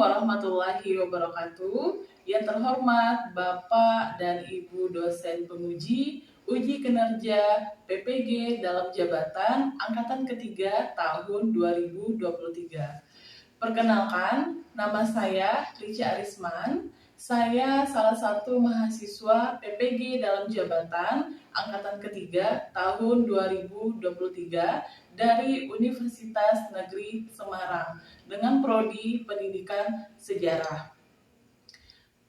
warahmatullahi wabarakatuh. Yang terhormat Bapak dan Ibu dosen penguji uji kinerja PPG dalam jabatan angkatan ketiga tahun 2023. Perkenalkan, nama saya Richa Arisman. Saya salah satu mahasiswa PPG dalam jabatan angkatan ketiga tahun 2023 dari Universitas Negeri Semarang dengan prodi Pendidikan Sejarah.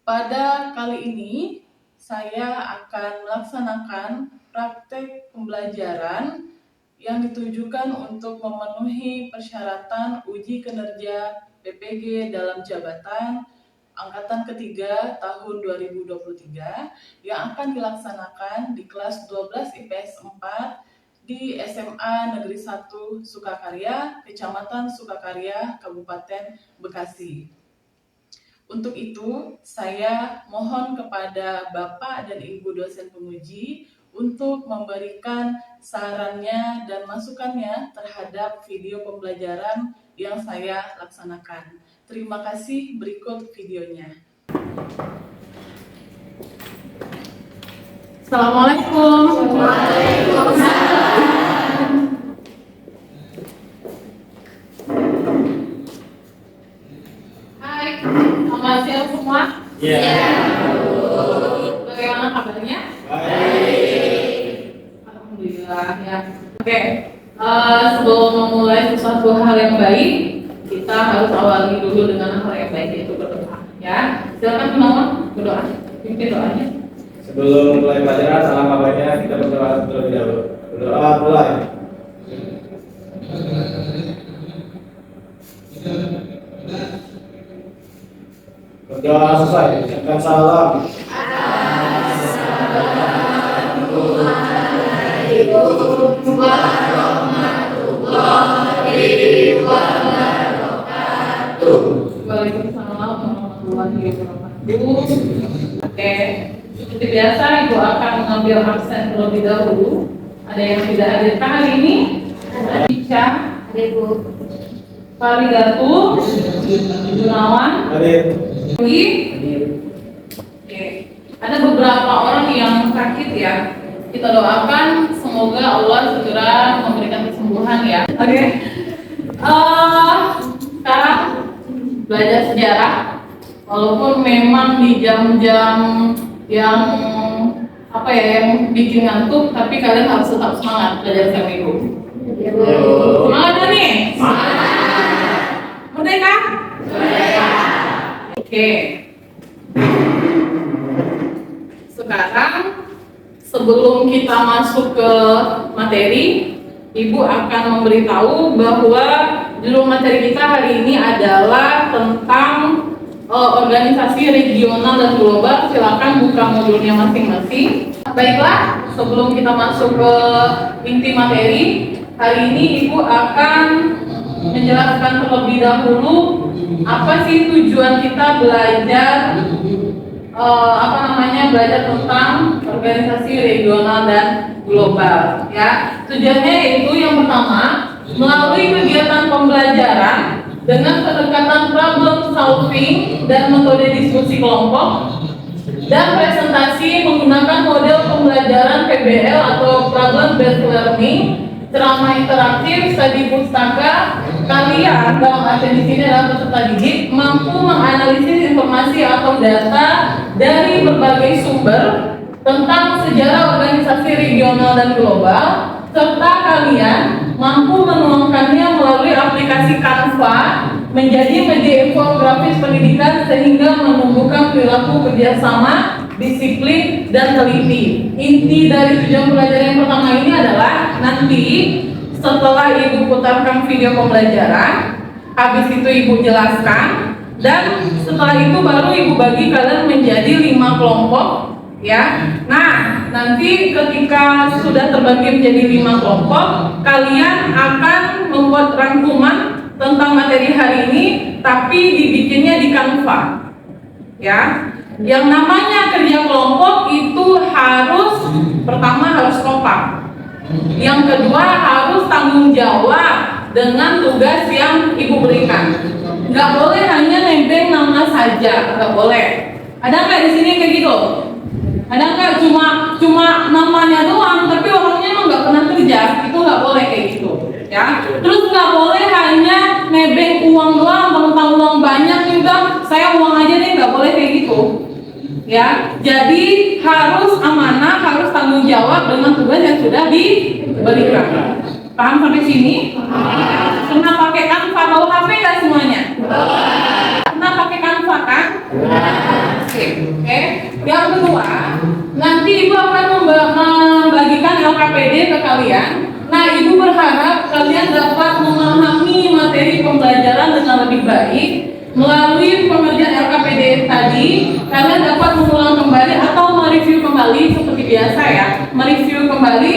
Pada kali ini saya akan melaksanakan praktek pembelajaran yang ditujukan untuk memenuhi persyaratan uji kinerja PPG dalam jabatan angkatan ketiga tahun 2023 yang akan dilaksanakan di kelas 12 IPS 4 di SMA Negeri 1 Sukakarya, Kecamatan Sukakarya, Kabupaten Bekasi. Untuk itu, saya mohon kepada Bapak dan Ibu dosen penguji untuk memberikan sarannya dan masukannya terhadap video pembelajaran yang saya laksanakan. Terima kasih, berikut videonya. Assalamualaikum. Waalaikumsalam. Hai, selamat siang semua. Bagaimana kabarnya? Baik. Alhamdulillah ya. Oke, sebelum memulai sesuatu hal yang baik, kita harus awali dulu dengan hal yang baik, yaitu berdoa. Ya, silakan teman-teman berdoa. Pimpin doanya. Sebelum mulai pelajaran, salam kabarnya kita berdoa terlebih dahulu. Berdoa mulai. Berdoa selesai. Ucapkan salam. Assalamualaikum warahmatullahi wabarakatuh. Waalaikumsalam warahmatullahi wabarakatuh. Oke, seperti biasa Ibu akan mengambil absen terlebih dahulu. Ada yang tidak hadir hari ini? Ica, Ada Ibu. Faridatu, Gunawan, Hadir. Oke. Ada beberapa orang yang sakit ya. Kita doakan semoga Allah segera memberikan kesembuhan ya. Oke. Sekarang belajar sejarah. Walaupun memang di jam-jam yang yang bikin ngantuk, tapi kalian harus tetap semangat belajar sama Ibu. Semangat kan nih? Merdeka? Oke. Sekarang sebelum kita masuk ke materi, Ibu akan memberitahu bahwa judul materi kita hari ini adalah tentang organisasi regional dan global. Silakan buka modulnya masing-masing. Baiklah, sebelum kita masuk ke inti materi, hari ini Ibu akan menjelaskan terlebih dahulu apa sih tujuan kita belajar belajar tentang organisasi regional dan global ya. Tujuannya yaitu yang pertama, melalui kegiatan pembelajaran dengan pendekatan problem solving dan metode diskusi kelompok dan presentasi menggunakan model pembelajaran PBL atau problem based learning, ceramah interaktif, studi pustaka, kalian dalam arti di sini adalah peserta didik mampu menganalisis informasi atau data dari berbagai sumber tentang sejarah organisasi regional dan global, serta kalian mampu menuangkannya melalui aplikasi Canva menjadi media infografis pendidikan sehingga menumbuhkan perilaku kerjasama, disiplin, dan teliti. Inti dari tujuan pelajaran yang pertama ini adalah nanti setelah Ibu putarkan video pembelajaran, habis itu Ibu jelaskan, dan setelah itu baru Ibu bagi kalian menjadi 5 kelompok ya. Nah, nanti ketika sudah terbagi menjadi 5 kelompok, kalian akan membuat rangkuman tentang materi hari ini, tapi dibikinnya di Canva ya. Yang namanya kerja kelompok itu pertama harus kompak. Yang kedua harus tanggung jawab dengan tugas yang Ibu berikan. Nggak boleh hanya nebeng nama saja, nggak boleh. Ada nggak di sini kayak gitu? Ada nggak cuma namanya doang, tapi orangnya emang nggak pernah kerja? Itu nggak boleh kayak gitu, ya. Terus nggak boleh hanya nebeng uang doang, tentang uang banyak juga. Saya uang aja deh, nggak boleh kayak gitu, ya. Jadi harus amanah, harus tanggung jawab dengan tugas yang sudah diberikan. Paham sampai sini? Pernah pakai Canva? Tahu HP nggak semuanya? Pernah pakai Canva kan? Oke. Yang kedua, nanti ibu akan membagikan LKPD ke kalian. Nah, ibu berharap kalian dapat memahami materi pembelajaran dengan lebih baik melalui pengerjaan LKPD tadi. Kalian dapat mengulang kembali atau mereview kembali seperti biasa ya, mereview kembali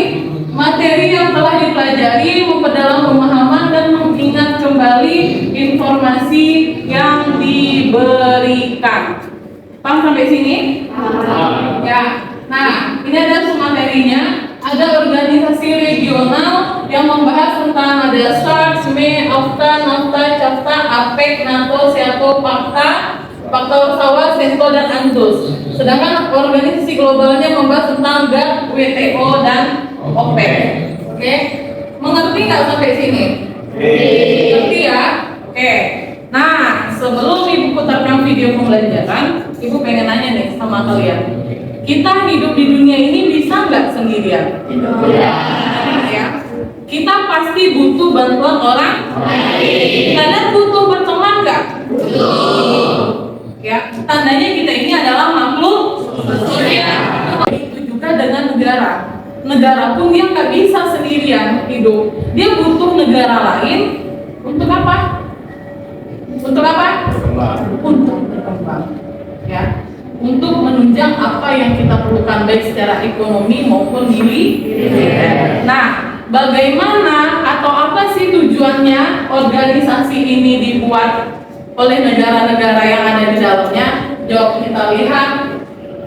materi yang telah dipelajari, memperdalam pemahaman dan mengingat kembali informasi yang diberikan. Paham sampai sini? Ya. Nah, ini ada materinya. Ada organisasi regional yang membahas tentang ada SARS, SME, AFTA, NAFTA, CAFTA, APEC, NATO, SEATO, PAKTA, Pakta Warsawa, SESCO, dan ANZUS. Sedangkan organisasi globalnya membahas tentang GATT, WTO, dan OPEC. Oke, mengerti nggak sampai sini? Mengerti ya? Oke. Nah, sebelum ibu putarkan video pembelajaran, ibu pengen nanya nih sama kalian. Kita hidup di dunia ini bisa nggak sendirian? Ya. Kita pasti butuh bantuan orang. Kalian butuh berteman nggak? Ya, tandanya kita ini adalah makhluk sosial. Itu juga dengan negara. Negara pun dia nggak bisa sendirian hidup. Dia butuh negara lain untuk apa? Untuk apa? Untuk berkembang. Ya. Untuk menunjang apa yang kita perlukan baik secara ekonomi maupun militer. Nah, bagaimana atau apa sih tujuannya organisasi ini dibuat oleh negara-negara yang ada di dalamnya? Jawab kita lihat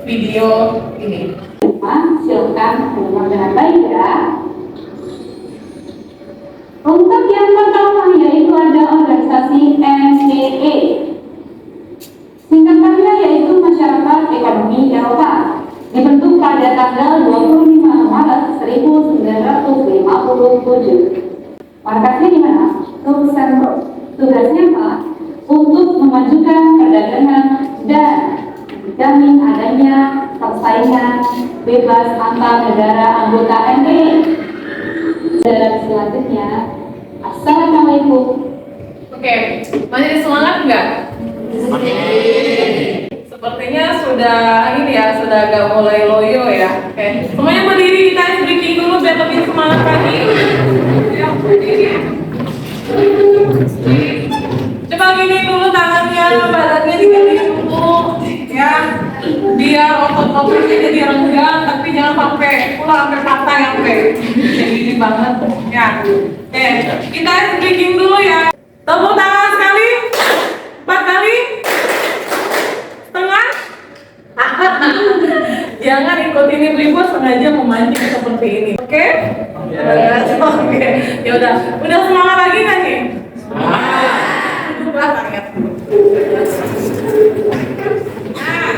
video ini. Silakan mendengar dengan baik ya. Untuk yang pertama yaitu ada organisasi MAA. Singkatannya yaitu Masyarakat Ekonomi Eropa. Dibentuk pada tanggal 25 Maret 1957. Markasnya di mana? Luxembourg. Tugasnya apa? Untuk memajukan perdagangan dan menjamin adanya persaingan bebas antar negara anggota MAA. Dan selanjutnya, Assalamualaikum. Oke, masih semangat nggak? Sepertinya sudah ini ya, sudah agak mulai loyo ya. Oke, semuanya berdiri, kita ice breaking dulu biar lebih semangat lagi. Ya, berdiri. Coba gini dulu tangannya, badannya digini dulu, ya. Biar otot-ototnya jadi renggang, tapi jangan sampai pulang sampai patah ya, oke. Gini banget, ya. Oke, kita ice breaking dulu ya. Tepuk tangan sekali, 4 kali, setengah. Jangan ikutin ibu-ibu sengaja memancing seperti ini, oke? Oke, ya udah semangat lagi nggak nih? Semangat. Nah,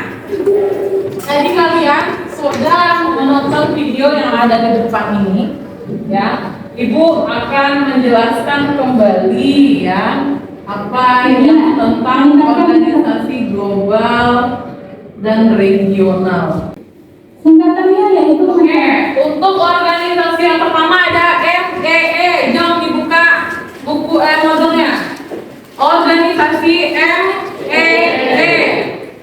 tadi kalian sudah menonton video yang ada di depan ini, ya. Ibu akan menjelaskan kembali ya apa yang tentang organisasi global dan regional. Singkatannya yaitu Oke, untuk organisasi yang pertama ada MAA. Jangan dibuka buku modelnya. Organisasi MAA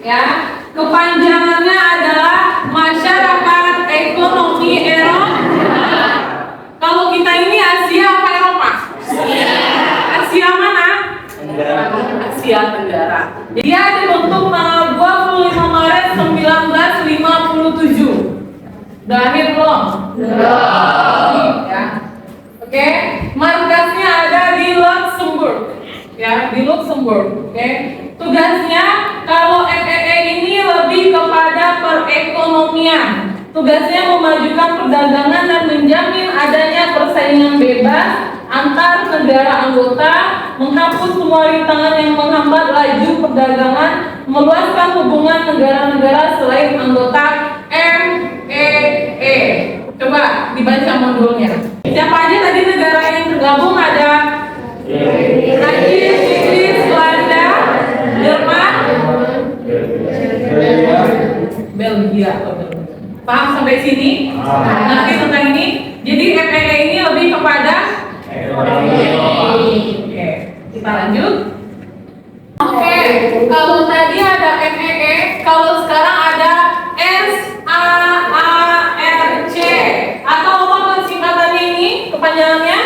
ya. Kepanjangannya adalah Masyarakat Ekonomi Eropa. Kalau kita ini Asia apa Eropa? Asia mana? Asia Tenggara. Dia dibentuk tanggal 25 Maret 1957. Udah lahir belum? Belum. Ya. Oke. Markasnya ada di Luxembourg. Ya, di Luxembourg. Oke. Tugasnya kalau MAA ini lebih kepada perekonomian. Tugasnya memajukan perdagangan dan menjamin adanya persaingan bebas antar negara anggota, menghapus semua rintangan yang menghambat laju perdagangan, meluaskan hubungan negara-negara selain anggota MEE. Coba dibaca modulnya. Siapa aja tadi negara yang tergabung? Ada Prancis, Inggris, Belanda, Jerman, Belgia. Paham sampai sini? Nanti tentang ini. Jadi MEE ini lebih kepada Oke, kita lanjut. Oke, kalau tadi ada MEE, kalau sekarang ada SAARC. Atau apa singkatannya ini? Kepanjangannya?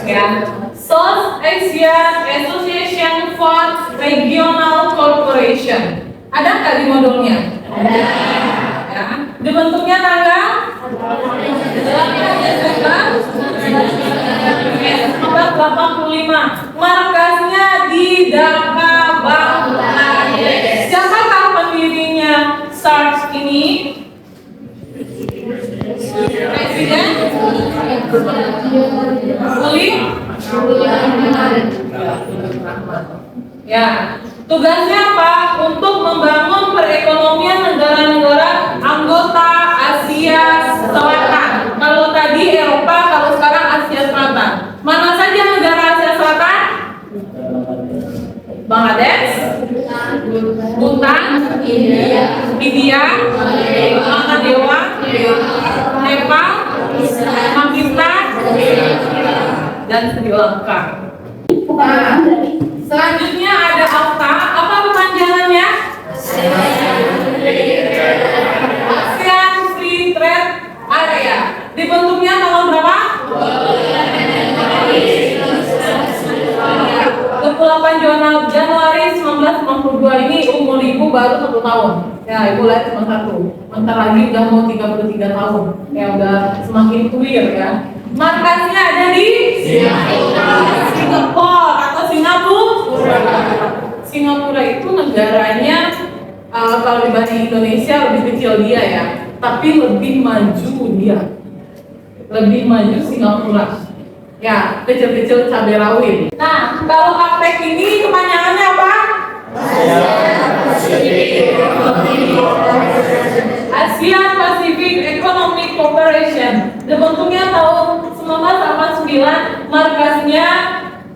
Ya, South Asian Association for Regional Cooperation. Ada nggak di modulnya? Ada. Ya. Dibentuknya tanggal 1985. Markasnya di Dhaka, Bangladesh. Siapakah pendirinya SARC ini? Presiden? Ya, tugasnya apa? Untuk membangun perekonomian negara-negara anggota Asia Selatan. Kalau tadi Eropa, kalau sekarang Asia Selatan. Mana saja negara Asia Selatan? Bangladesh, Bhutan, India, Maladewa, Nepal, Pakistan, dan Sri Lanka. Nah, selanjutnya ada AFTA. Apa kepanjangannya? ASEAN Free Trade Area. Dibentuknya tahun berapa? 28 Januari 1992. Ini umur ibu baru 1 tahun. Ya, ibu lihat cuma 1. Bentar lagi udah mau 33 tahun. Ya, udah semakin clear ya. Markasnya ada di Singapura atau Singapura. Singapura itu negaranya kalau dibanding Indonesia lebih kecil dia ya, tapi lebih maju dia. Lebih maju Singapura. Ya, kecil-kecil cabai rawit. Nah, kalau APEC ini kepanjangannya apa? Asia Pacific Economic Cooperation. Dibentuknya tahun 1989, markasnya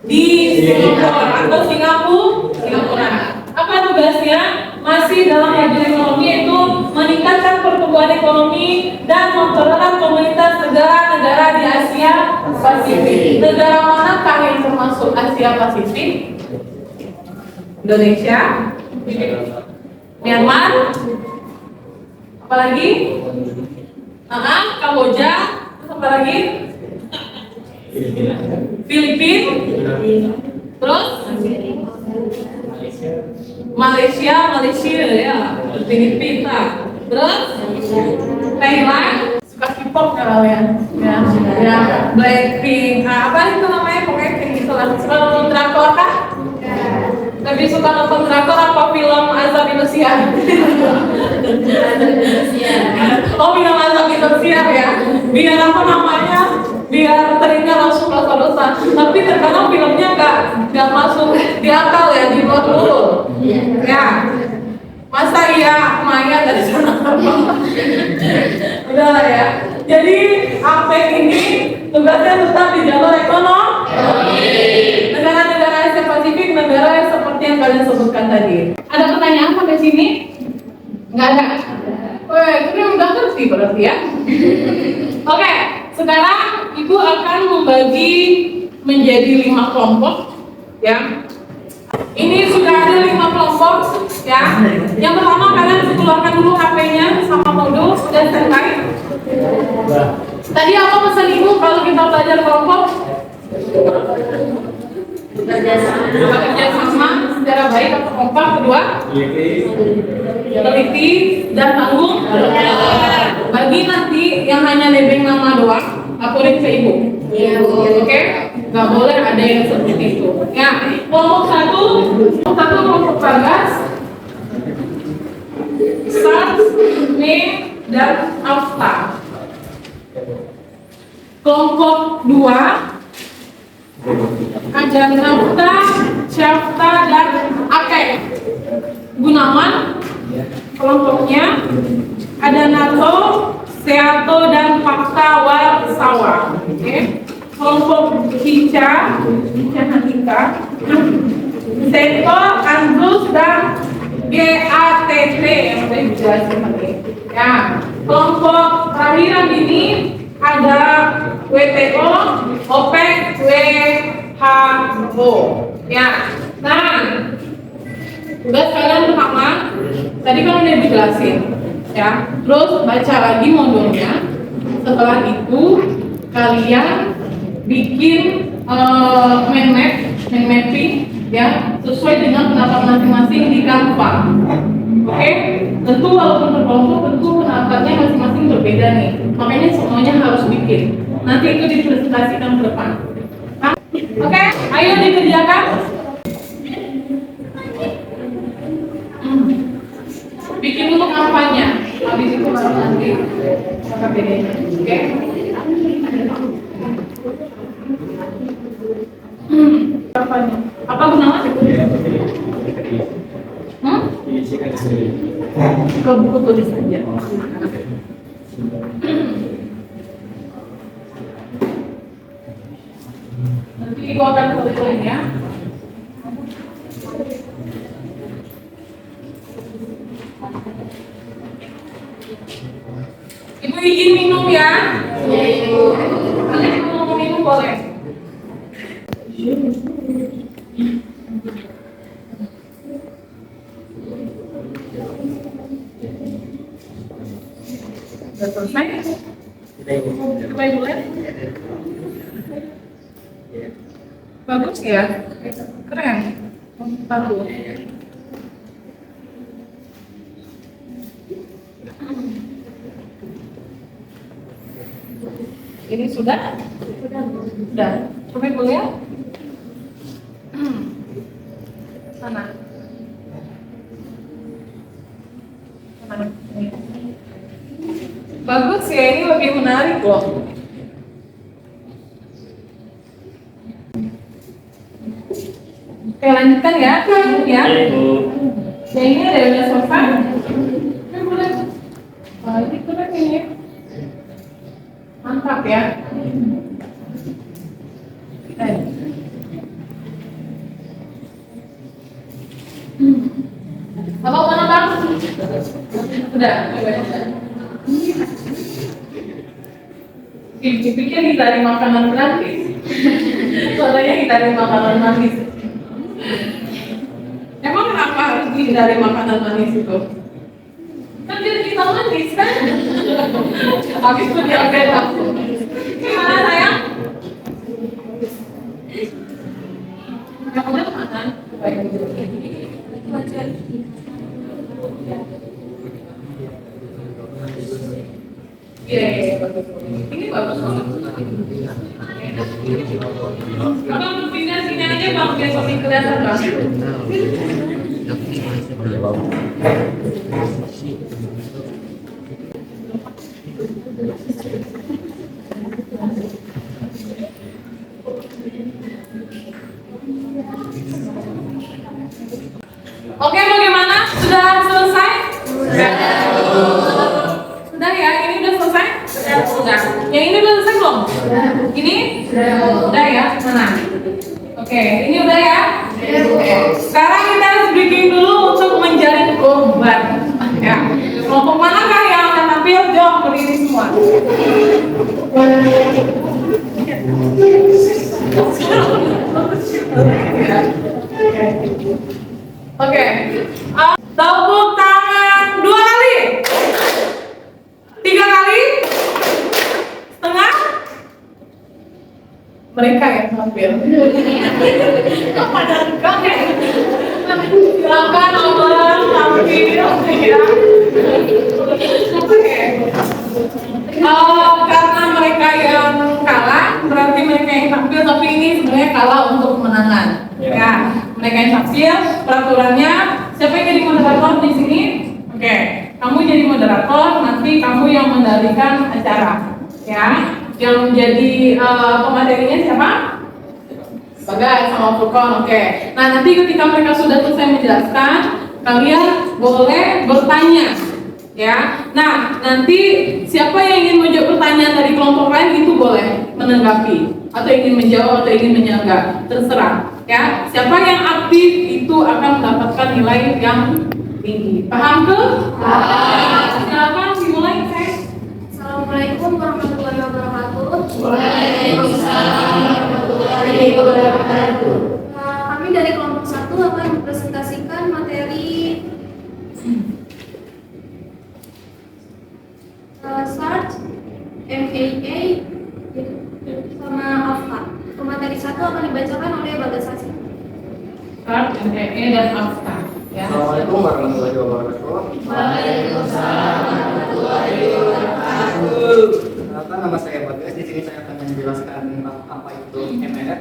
di Singapura atau Singapura. Apa tugasnya? Masih dalam maju ekonomi, yaitu meningkatkan pertumbuhan ekonomi dan mempererat komunitas negara-negara di Asia Pasifik. Negara manakah yang termasuk Asia Pasifik? Indonesia, Myanmar, apalagi? Kamboja, apa lagi? Filipina, terus Malaysia ya, Filipina, terus Thailand. Suka K-pop ya kalian? Ya, Blackpink, apa itu namanya? Pokoknya kayak gitu lah. Suka nonton drakor kah? Lebih suka nonton drakor apa film Azab Indosiar? Oh, film Azab Indosiar ya. Biar apa namanya? Biar teringat langsung dosa-dosa. Tapi terkadang filmnya nggak masuk di akal ya, di luar dulu. Ya. Masa iya Maya dari sana? Udah lah ya. Jadi APEC ini tugasnya tetap di jalur ekonomi. Negara-negara Asia Pasifik, negara yang seperti yang kalian sebutkan tadi. Ada pertanyaan sampai sini? Nggak ada. Weh, itu udah ngerti berarti ya. Oke, sekarang Ibu akan membagi menjadi 5 kelompok, ya. Ini sudah ada 5 kelompok, ya. Yang pertama kalian keluarkan dulu HP-nya sama modul dan standby. Tadi apa pesan Ibu kalau kita belajar kelompok? Bekerja sama secara baik atau kompak. Kedua, teliti dan tanggung. Bagi nanti yang hanya nebeng nama doang, laporin ke Ibu. Oke? Gak boleh ada yang seperti itu. Ya, kelompok satu kelompok Bagas. Start name dan Alfa. Kelompok 2 ada Nafta, Syafta, dan Akeh. Gunawan kelompoknya ada Nato, Seato, dan Fakta Warsawa. Oke. Kelompok Hica, Handika, Seto, Andrus, dan GATT yang sudah dijelaskan tadi. Ya, kelompok terakhiran ini ada WTO, OPEC, WHO. Ya, nah, udah sekalian pertama, tadi kan udah dijelasin, ya. Terus baca lagi modulnya. Setelah itu kalian bikin mind mapping, ya, sesuai dengan pendapat masing-masing di Canva. Oke, tentu walaupun berkelompok, tentu pendapatnya masing-masing berbeda nih. Makanya semuanya harus bikin. Nanti itu dipresentasikan ke depan. Oke, ayo dikerjakan. Bikin dulu Canva-nya. Habis itu baru nanti KPD-nya. Oke. Apa Gunawan? Ke buku tulis saja. Nanti ibu akan tulis ya. Ibu izin minum ya. Iya, Ibu. Kalian mau minum boleh. Sudah selesai? Coba Ibu lihat. Bagus ya? Keren. Bagus. Ini sudah? Sudah. Coba Ibu lihat. Mana? Mana? Bagus ya, ini lebih menarik loh. Oke, lanjutkan ya. Ya. Ya, ini ada udah selesai. Oke, boleh. Ini keren ini. Mantap ya. Apa mana Bang? Sudah. Pikir kita dari makanan gratis. Soalnya kita dari makanan manis. Emang kenapa harus dihindari makanan manis itu? Kan biar kita manis kan? Habis itu diabetes. Gimana sayang? Yang udah makan. Iya, bagus. Ini bagus banget. Apa untuk pindah sini aja Bang, biar kami kelihatan Bang. Oke, bagaimana? Sudah selesai? Sudah ya, ini udah selesai? Sudah. Yang ini udah selesai belum? Ini? Udah ya? Mana? Oke, ini udah ya? Oke. Sekarang kita harus bikin dulu untuk menjalin korban. Ya. Kelompok manakah yang akan tampil? Jawab berdiri semua. Oke. Tepuk tangan 2 kali. 3 kali. Setengah. Mereka yang tampil. Silakan orang tampil ya. Karena mereka yang kalah, berarti mereka yang tampil, tapi ini sebenarnya kalah untuk kemenangan. Ya, mereka yang tampil, peraturannya siapa yang jadi moderator di sini? Oke, kamu jadi moderator, nanti kamu mengendalikan acara, ya. Yang menjadi pematerinya siapa? Bagai sama Furkon, oke. Nah, nanti ketika mereka sudah selesai menjelaskan, kalian boleh bertanya, ya. Nah, nanti siapa yang ingin menjawab pertanyaan dari kelompok lain itu boleh menanggapi, atau ingin menjawab atau ingin menyanggah, terserah, ya. Siapa yang aktif itu akan mendapatkan nilai yang tinggi. Paham ke? Silakan dimulai, saya. Assalamualaikum warahmatullahi wabarakatuh. Waalaikumsalam warahmatullahi wabarakatuh. Kami dari kelompok 1 akan mempresentasikan materi SART, MAA, sama AFTA. Materi 1 akan dibacakan oleh Bagas Sasi. Start, MTE, dan AFTA, ya. Assalamualaikum warahmatullahi wabarakatuh. Waalaikumsalam warahmatullahi wabarakatuh. Perkenalkan, nama saya Bagas. Di sini saya akan menjelaskan tentang apa itu MAF.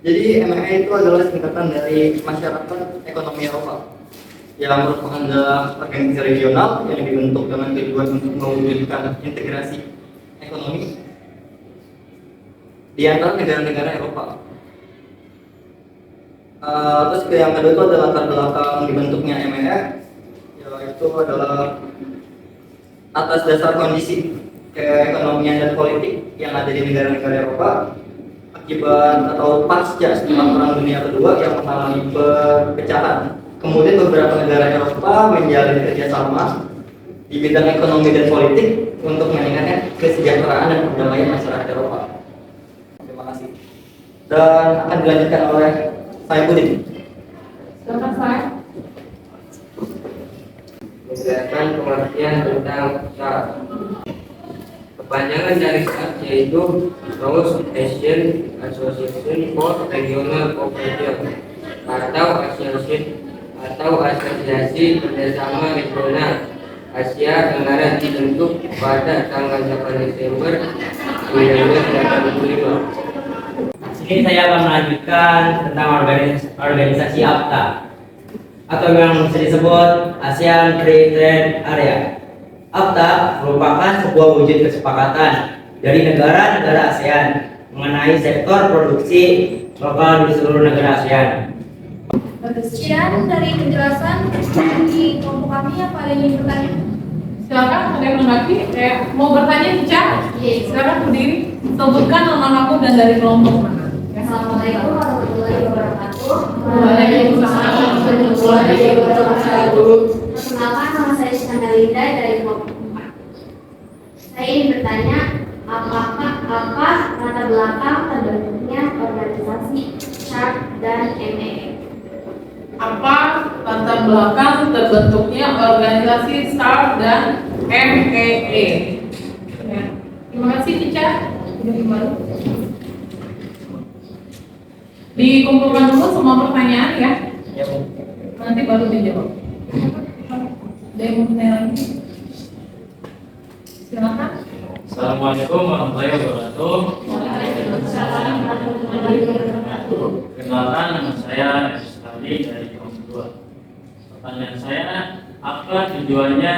Jadi MAF itu adalah singkatan dari Masyarakat Ekonomi Eropa, yang merupakan organisasi regional yang dibentuk dengan tujuan untuk mewujudkan integrasi ekonomi di antara negara-negara Eropa. Terus yang kedua itu adalah latar belakang dibentuknya MAF, yaitu adalah atas dasar kondisi keekonomian dan politik yang ada di negara-negara Eropa akibat atau pasca setelah Perang Dunia Kedua yang mengalami perpecahan. Kemudian beberapa negara Eropa menjalin kerjasama di bidang ekonomi dan politik untuk meningkatkan kesejahteraan dan perdamaian masyarakat Eropa. Terima kasih. Dan akan dilanjutkan oleh Saifuddin. Silakan, saya. Menjelaskan pengertian tentang SART. Kepanjangan dari SART yaitu South Asian Association for Regional Cooperation atau Asosiasi Kerjasama Regional Asia Tenggara, dibentuk pada tanggal 8 Desember 1985. Sini saya akan melanjutkan tentang organisasi AFTA atau yang bisa disebut ASEAN Free Trade Area. AFTA merupakan sebuah wujud kesepakatan dari negara-negara ASEAN mengenai sektor produksi lokal di seluruh negara ASEAN. Sekian dari penjelasan di kelompok kami. Apa ada yang ingin bertanya? Silakan, ada yang menanggapi? Mau bertanya, Cica? Silakan berdiri. Sebutkan nama kamu dan dari kelompok mana. Assalamualaikum warahmatullahi wabarakatuh. Waalaikumsalam warahmatullahi wabarakatuh. Perkenalkan, nama saya Iskandar Linda dari kelompok 4. Saya ingin bertanya, apa latar belakang terbentuknya organisasi SART dan MAA? Apa latar belakang terbentuknya organisasi SART dan MAA? Ya. Terima kasih, Cica. Sudah kembali. Dikumpulkan dulu semua pertanyaan, ya. Nanti baru dijawab. Ada yang mau bertanya lagi? Silakan. Assalamualaikum warahmatullahi wabarakatuh. Perkenalkan, nama saya Rizky dari kelompok 2. Pertanyaan saya, apa tujuannya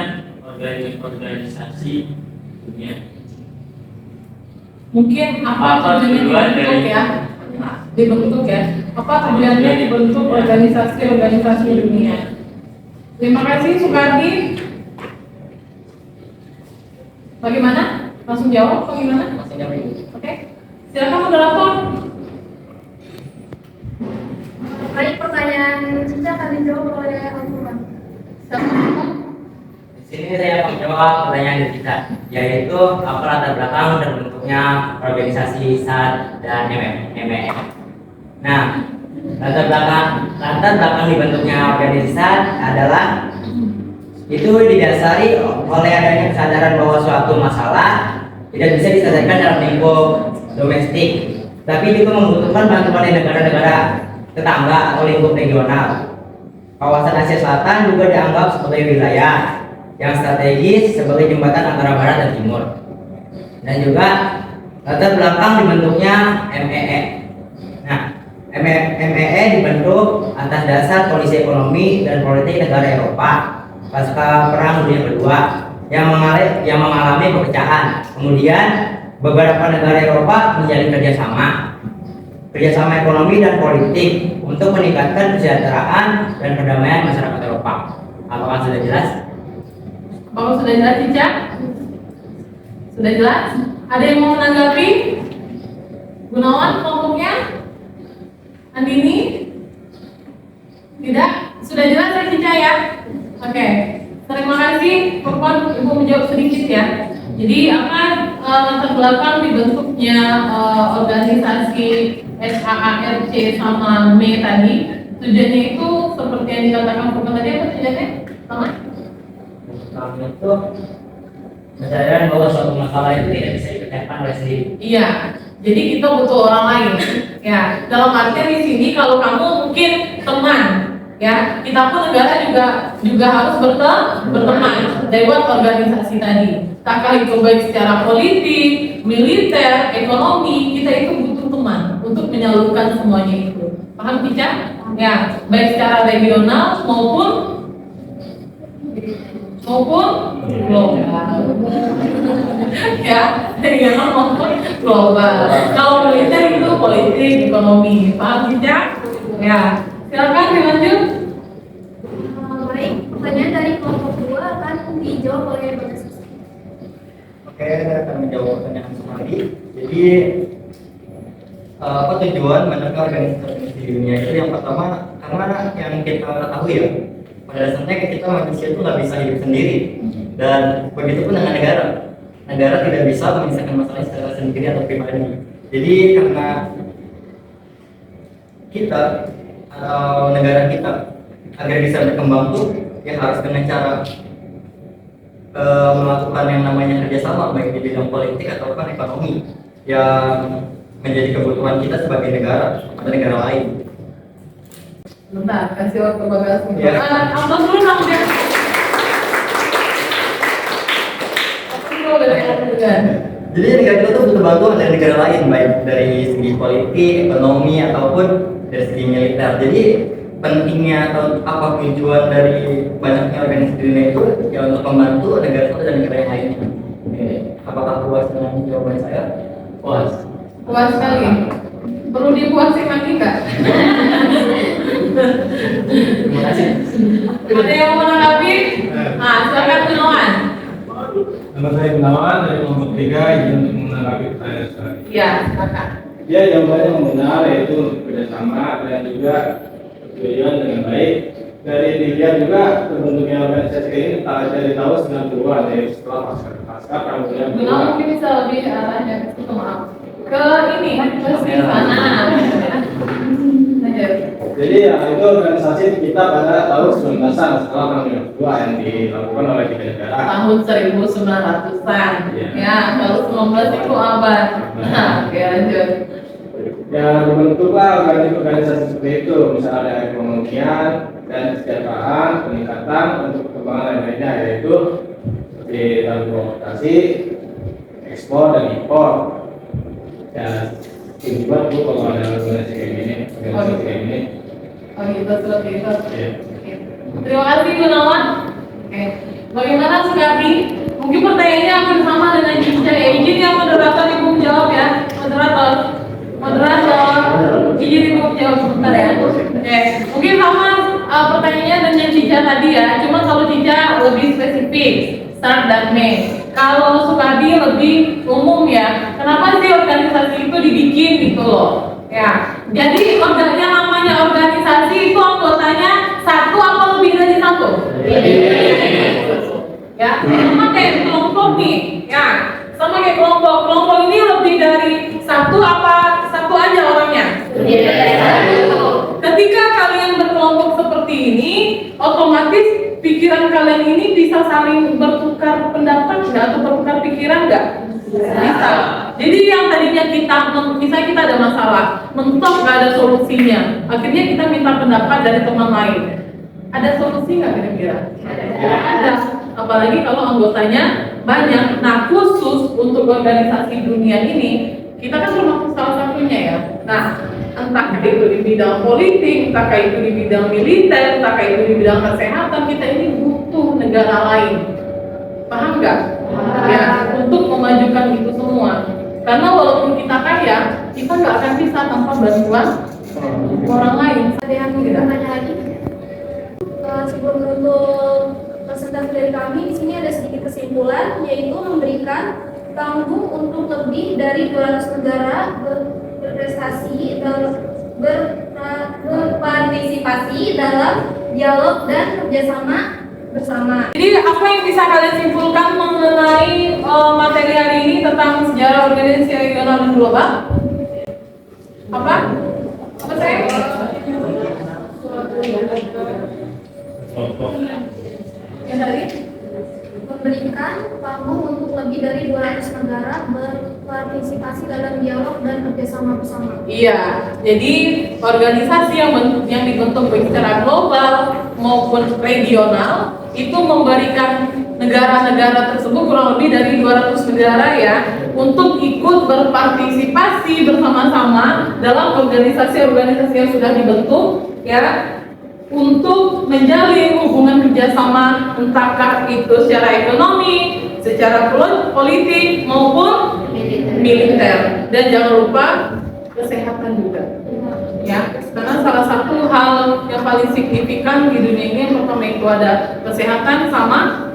organisasi dunia? Mungkin apa tujuannya dibentuk, ya? Dibentuk, ya. Apa tujuannya dibentuk organisasi dunia? Terima kasih, Sukardi. Bagaimana? Langsung jawab, bagaimana? Oke. Silakan moderator. Baik, pertanyaan Cica akan dijawab oleh Al-Quran. Di sini saya akan menjawab pertanyaan dari kita, yaitu apa latar belakang terbentuknya organisasi SART dan MAF. Nah, latar belakang dibentuknya organisasi SART adalah itu didasari oleh adanya kesadaran bahwa suatu masalah tidak bisa diselesaikan dalam lingkup domestik, tapi juga membutuhkan bantuan dari negara-negara tetangga atau lingkup regional. Kawasan Asia Selatan juga dianggap sebagai wilayah yang strategis sebagai jembatan antara barat dan timur. Dan juga latar belakang dibentuknya MAA. Nah, MAA dibentuk atas dasar kondisi ekonomi dan politik negara Eropa pasca Perang Dunia Kedua yang mengalami perpecahan. Kemudian beberapa negara Eropa menjalin kerjasama ekonomi dan politik untuk meningkatkan kesejahteraan dan perdamaian masyarakat Eropa. Apakah sudah jelas? Apakah sudah jelas, Cica? Sudah jelas? Ada yang mau menanggapi? Gunawan kelompoknya? Andini? Tidak? Sudah jelas ya, Cica ya? Oke. Terima kasih. Perempuan Ibu menjawab sedikit ya. Jadi akan latar belakang dibentuknya organisasi SHARC sama M tadi. Tujuannya itu seperti yang dikatakan Perempuan tadi, apa tujuannya? Sama? Kami itu menyadari bahwa suatu masalah itu tidak bisa dipecahkan oleh sendiri. Iya. Jadi kita butuh orang lain. Ya. Dalam artian di sini kalau kamu mungkin teman, ya, kita pun negara juga harus berteman lewat organisasi tadi. Takah itu baik secara politik, militer, ekonomi, kita itu butuh teman untuk menyalurkan semuanya itu. Paham, Cica? Ya, baik secara regional maupun global. Ya, regional maupun global. Kalau militer itu politik, ekonomi. Paham, Cica? Ya. Silakan dilanjut. Baik, pertanyaan dari kelompok 2 akan dijawab oleh Bapak Susi. Oke, saya akan menjawab pertanyaan Sumadi. Jadi apa tujuan banyaknya organisasi di dunia itu? Yang pertama, karena yang kita ketahui ya, pada dasarnya kita manusia itu nggak bisa hidup sendiri, dan begitu pun dengan negara tidak bisa menyelesaikan masalah secara sendiri atau pribadi. Jadi karena kita atau negara kita agar bisa berkembang tuh ya harus dengan cara melakukan yang namanya kerjasama, baik di bidang politik ataupun ekonomi yang menjadi kebutuhan kita sebagai negara atau negara lain. Bentar, kasih waktu Bagas. Ya. Ambil dulu namanya. Jadi negara kita tuh butuh bantuan dari negara lain, baik dari segi politik, ekonomi ataupun dari segi militer. Jadi pentingnya atau apa tujuan dari banyaknya organisasi dunia itu ya untuk membantu negara satu dan negara yang lainnya. Oke. Apakah puas dengan jawaban saya? Puas. Puas sekali. Perlu dipuasin lagi nggak? Terima kasih. Ada yang mau menanggapi? Nah, silakan Gunawan. Nama saya Gunawan dari kelompok 3 izin untuk menanggapi pertanyaan saya. Iya, silakan. Ya, jawabannya yang benar, yaitu untuk kerjasama dan juga tujuan dengan baik. Dari dilihat juga terbentuknya organisasi ini tak ada di tahun 90-an, yaitu setelah pasca perang dunia Gunawan kedua. mungkin bisa lebih arahnya ke situ, maaf. Ke ini, ke sana. Lanjut. Jadi ya itu organisasi kita pada tahun 1900-an setelah perang dunia kedua yang dilakukan oleh 3 negara. Tahun 1900-an. Iya. Ya, kalau 19 itu abad. Nah, oke lanjut. Ya dibentuklah organisasi seperti itu, misalnya ada ekonomian dan kesejahteraan, peningkatan untuk perkembangan lain-lainnya, yaitu seperti transportasi, ekspor dan impor. Ya, juga tuh kalau ada organisasi kayak gini, organisasi kayak gini. Oh gitu, seperti itu. Iya. Oke. Terima kasih Gunawan. Oke. Bagaimana Sukati? Mungkin pertanyaannya akan sama dengan Cica. Ya, izin ya moderator Ibu menjawab ya. Moderator, izin Ibu menjawab sebentar ya. Oke. Mungkin sama pertanyaannya dengan Cica tadi ya. Cuma kalau Cica lebih spesifik, start dan Mei. Kalau Sukadi lebih umum ya. Kenapa sih organisasi itu dibikin gitu loh? Ya. Jadi yang namanya organisasi itu anggotanya satu apa lebih dari satu? Ya, sama kayak kelompok nih. Ya, sama kayak kelompok. Kelompok ini lebih dari satu apa satu aja orangnya? Ketika kalian berkelompok seperti ini, otomatis pikiran kalian ini bisa saling bertukar pendapat nggak atau bertukar pikiran nggak? Bisa. Jadi yang tadinya misalnya kita ada masalah, mentok nggak ada solusinya, akhirnya kita minta pendapat dari teman lain. Ada solusi nggak kira-kira? Ada. Apalagi kalau anggotanya banyak. Nah, khusus untuk organisasi dunia ini, kita kan termasuk salah satunya ya. Nah, entah itu di bidang politik, entah itu di bidang militer, entah itu di bidang kesehatan, kita ini butuh negara lain. Paham nggak? memberikan itu semua. Karena walaupun kita kaya, kita nggak akan bisa tanpa bantuan orang lain. Ada yang ingin bertanya lagi? Sebelum menutup presentasi dari kami, di sini ada sedikit kesimpulan, yaitu memberikan tanggung untuk lebih dari 200 negara berprestasi dalam berpartisipasi dalam dialog dan kerjasama bersama. Jadi apa yang bisa kalian simpulkan mengenai materi hari ini tentang sejarah organisasi regional dan global? Apa? Apa saya? Yang tadi memberikan tanggung untuk lebih dari 200 negara berpartisipasi dalam dialog dan kerjasama bersama. Iya, jadi organisasi yang dibentuk baik secara global maupun regional itu memberikan negara-negara tersebut kurang lebih dari 200 negara ya untuk ikut berpartisipasi bersama-sama dalam organisasi-organisasi yang sudah dibentuk ya untuk menjalin hubungan kerjasama entahkah itu secara ekonomi, secara politik maupun militer, dan jangan lupa kesehatan juga ya, karena salah satu hal yang paling signifikan di dunia ini yang pertama itu ada kesehatan sama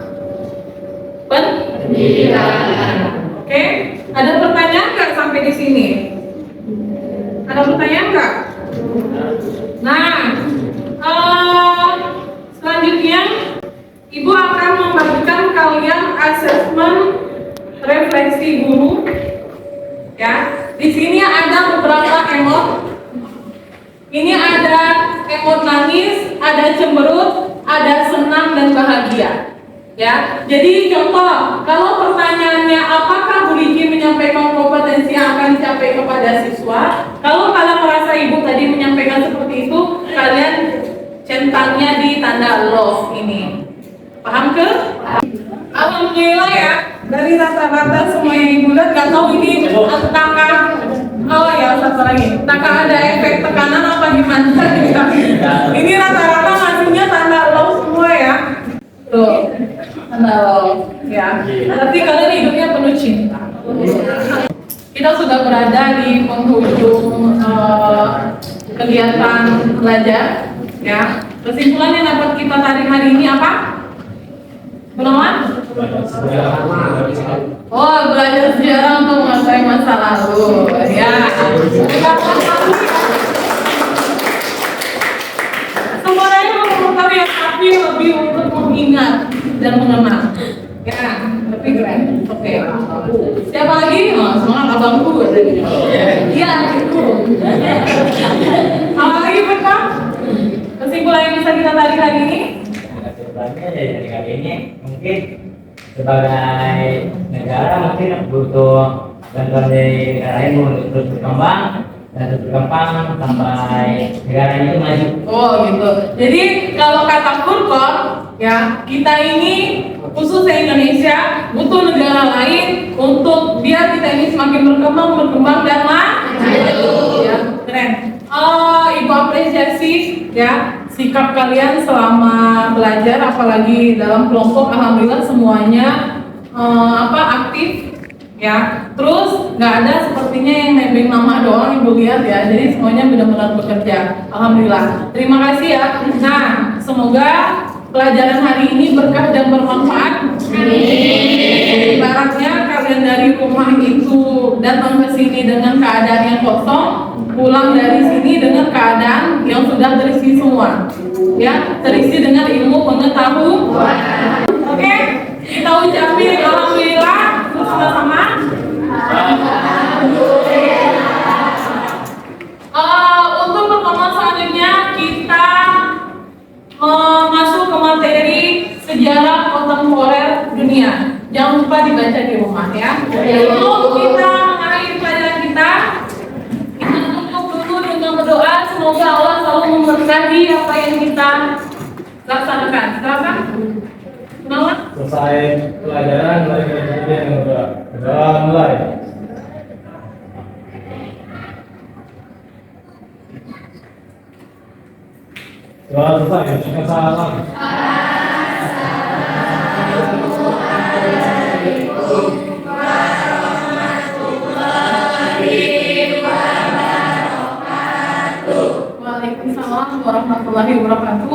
pendidikan. Oke, ada pertanyaan nggak sampai di sini? Ada pertanyaan nggak? Nah, selanjutnya Ibu akan membagikan kalian asesmen refleksi guru. Ya, di sini ada beberapa emot. Ini ada emot nangis, ada cemberut, ada senang dan bahagia. Ya, jadi contoh, kalau pertanyaannya apakah Bu Riki menyampaikan kompetensi yang akan dicapai kepada siswa, kalau kalian merasa Ibu tadi menyampaikan seperti itu, kalian centangnya di tanda love ini. Paham ke? Alhamdulillah ya, dari rata-rata semua yang Ibu lihat, gak tahu ini apakah satu lagi, apakah ada efek tekanan apa gimana? Ini rata-rata ngasihnya tanda love semua ya. Tuh, tanda love ya. Tapi kalian hidupnya penuh cinta. Kita sudah berada di penghujung kegiatan belajar ya. Kesimpulan yang dapat kita tarik hari ini apa? Gunawan? Oh, belajar sejarah untuk menguasai masa lalu ya. Semuanya memperkari yang tapi lebih untuk mengingat dan mengenang ya, lebih keren. Oke. Siapa lagi? Oh, semangat abangku. Iya, itu. Apa lagi Pak? Kesimpulan yang bisa kita tarik hari ini? Kesimpulannya dari kali ini mungkin sebagai negara mungkin butuh bantuan dari negara lain untuk terus berkembang dan terus berkembang sampai negaranya itu maju. Oh gitu. Jadi kalau kata Furqan ya, kita ini khususnya Indonesia butuh negara lain untuk biar kita ini semakin berkembang dan maju. Ya, keren. Ibu apresiasi ya sikap kalian selama belajar, apalagi dalam kelompok. Alhamdulillah semuanya aktif ya. Terus nggak ada sepertinya yang nebeng nama doang Ibu lihat ya. Jadi semuanya benar-benar bekerja. Alhamdulillah. Terima kasih ya. Nah, semoga pelajaran hari ini berkah dan bermanfaat. Ibaratnya kalian dari rumah itu datang ke sini dengan keadaan yang kosong, pulang dari sini dengan keadaan yang sudah terisi semua, ya, terisi dengan ilmu pengetahuan. Oke, kita ucapin alhamdulillah bersama-sama. Untuk pertemuan selanjutnya kita masuk ke materi sejarah kontemporer dunia. Jangan lupa dibaca di rumah ya. Sebelum kita mengakhiri pelajaran kita tutup dulu dengan berdoa. Semoga Allah selalu memberkahi apa yang kita laksanakan. Silakan. Kenapa? Selesai pelajaran, mari kita tutup dengan berdoa. Berdoa mulai. Doa selesai, kita salam. Assalamualaikum warahmatullahi wabarakatuh. warahmatullahi wabarakatuh.